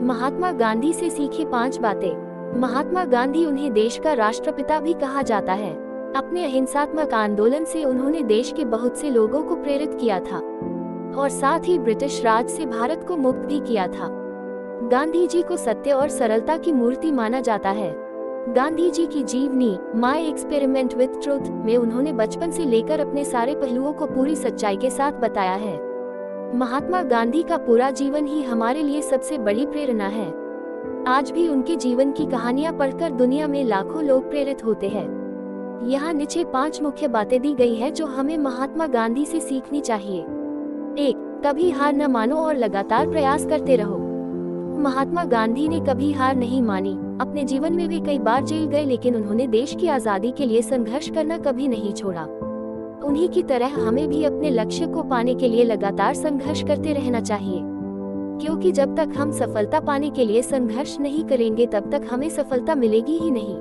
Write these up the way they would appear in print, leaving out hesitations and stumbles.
महात्मा गांधी से सीखे 5 बातें। महात्मा गांधी, उन्हें देश का राष्ट्रपिता भी कहा जाता है। अपने अहिंसात्मक आंदोलन से उन्होंने देश के बहुत से लोगों को प्रेरित किया था और साथ ही ब्रिटिश राज से भारत को मुक्त भी किया था। गांधी जी को सत्य और सरलता की मूर्ति माना जाता है। गांधी जी की जीवनी माय एक्सपेरिमेंट विथ ट्रुथ में उन्होंने बचपन से लेकर अपने सारे पहलुओं को पूरी सच्चाई के साथ बताया है। महात्मा गांधी का पूरा जीवन ही हमारे लिए सबसे बड़ी प्रेरणा है। आज भी उनके जीवन की कहानियां पढ़कर दुनिया में लाखों लोग प्रेरित होते हैं। यहाँ नीचे 5 मुख्य बातें दी गई है जो हमें महात्मा गांधी से सीखनी चाहिए। 1. कभी हार न मानो और लगातार प्रयास करते रहो। महात्मा गांधी ने कभी हार नहीं मानी। अपने जीवन में वे कई बार जेल गए, लेकिन उन्होंने देश की आजादी के लिए संघर्ष करना कभी नहीं छोड़ा। उन्हीं की तरह हमें भी अपने लक्ष्य को पाने के लिए लगातार संघर्ष करते रहना चाहिए, क्योंकि जब तक हम सफलता पाने के लिए संघर्ष नहीं करेंगे तब तक हमें सफलता मिलेगी ही नहीं।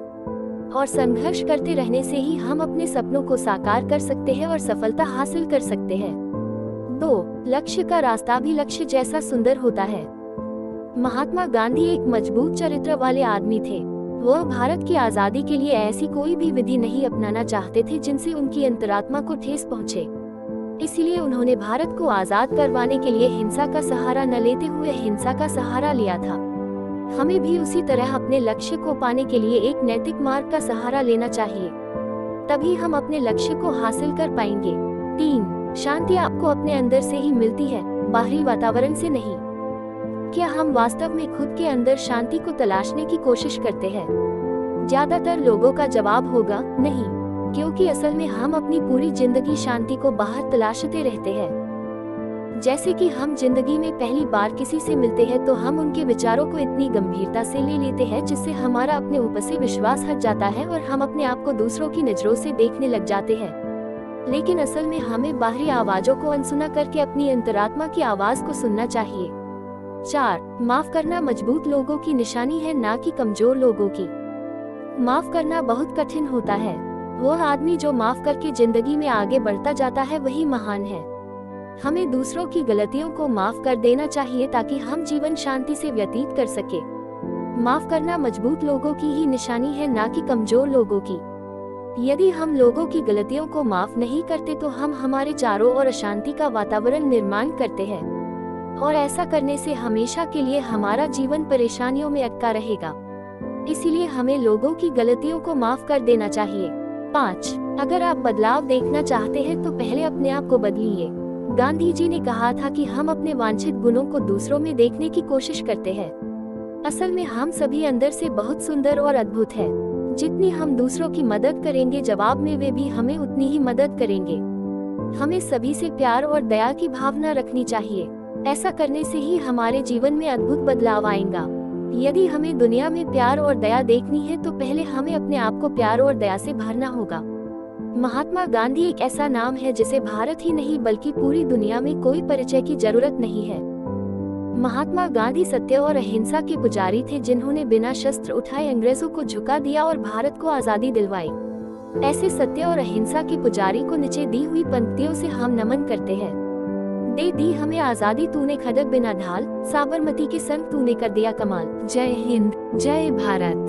और संघर्ष करते रहने से ही हम अपने सपनों को साकार कर सकते हैं और सफलता हासिल कर सकते हैं। 2. लक्ष्य का रास्ता भी लक्ष्य जैसा सुंदर होता है। महात्मा गांधी एक मजबूत चरित्र वाले आदमी थे। वह भारत की आजादी के लिए ऐसी कोई भी विधि नहीं अपनाना चाहते थे जिनसे उनकी अंतरात्मा को ठेस पहुंचे। इसलिए उन्होंने भारत को आजाद करवाने के लिए हिंसा का सहारा न लेते हुए हिंसा का सहारा लिया था। हमें भी उसी तरह अपने लक्ष्य को पाने के लिए एक नैतिक मार्ग का सहारा लेना चाहिए, तभी हम अपने लक्ष्य को हासिल कर पाएंगे। 3. शांति आपको अपने अंदर से ही मिलती है, बाहरी वातावरण से नहीं। क्या हम वास्तव में खुद के अंदर शांति को तलाशने की कोशिश करते हैं? ज्यादातर लोगों का जवाब होगा नहीं, क्योंकि असल में हम अपनी पूरी जिंदगी शांति को बाहर तलाशते रहते हैं। जैसे कि हम जिंदगी में पहली बार किसी से मिलते हैं तो हम उनके विचारों को इतनी गंभीरता से ले लेते हैं जिससे हमारा अपने ऊपर से विश्वास हट जाता है और हम अपने आप को दूसरों की नजरों से देखने लग जाते हैं। लेकिन असल में हमें बाहरी आवाजों को अनसुना करके अपनी अंतरात्मा की आवाज को सुनना चाहिए। 4. माफ करना मजबूत लोगों की निशानी है, ना कि कमजोर लोगों की। माफ करना बहुत कठिन होता है। वह आदमी जो माफ करके जिंदगी में आगे बढ़ता जाता है वही महान है। हमें दूसरों की गलतियों को माफ कर देना चाहिए ताकि हम जीवन शांति से व्यतीत कर सके। माफ करना मजबूत लोगों की ही निशानी है, ना कि कमजोर लोगों की। यदि हम लोगों की गलतियों को माफ नहीं करते तो हम हमारे चारों ओर अशांति का वातावरण निर्माण करते हैं और ऐसा करने से हमेशा के लिए हमारा जीवन परेशानियों में अटका रहेगा। इसीलिए हमें लोगों की गलतियों को माफ कर देना चाहिए। 5. अगर आप बदलाव देखना चाहते हैं तो पहले अपने आप को बदलिए। गांधी जी ने कहा था कि हम अपने वांछित गुणों को दूसरों में देखने की कोशिश करते हैं। असल में हम सभी अंदर से बहुत सुंदर और अद्भुत हैं। जितनी हम दूसरों की मदद करेंगे, जवाब में वे भी हमें उतनी ही मदद करेंगे। हमें सभी से प्यार और दया की भावना रखनी चाहिए। ऐसा करने से ही हमारे जीवन में अद्भुत बदलाव आएगा। यदि हमें दुनिया में प्यार और दया देखनी है तो पहले हमें अपने आप को प्यार और दया से भरना होगा। महात्मा गांधी एक ऐसा नाम है जिसे भारत ही नहीं बल्कि पूरी दुनिया में कोई परिचय की जरूरत नहीं है। महात्मा गांधी सत्य और अहिंसा के पुजारी थे, जिन्होंने बिना शस्त्र उठाए अंग्रेजों को झुका दिया और भारत को आजादी दिलवाई। ऐसे सत्य और अहिंसा के पुजारी को नीचे दी हुई पंक्तियों से हम नमन करते हैं। दे दी हमें आजादी तूने खड़ग बिना ढाल, साबरमती के संग तूने कर दिया कमाल। जय हिंद, जय भारत।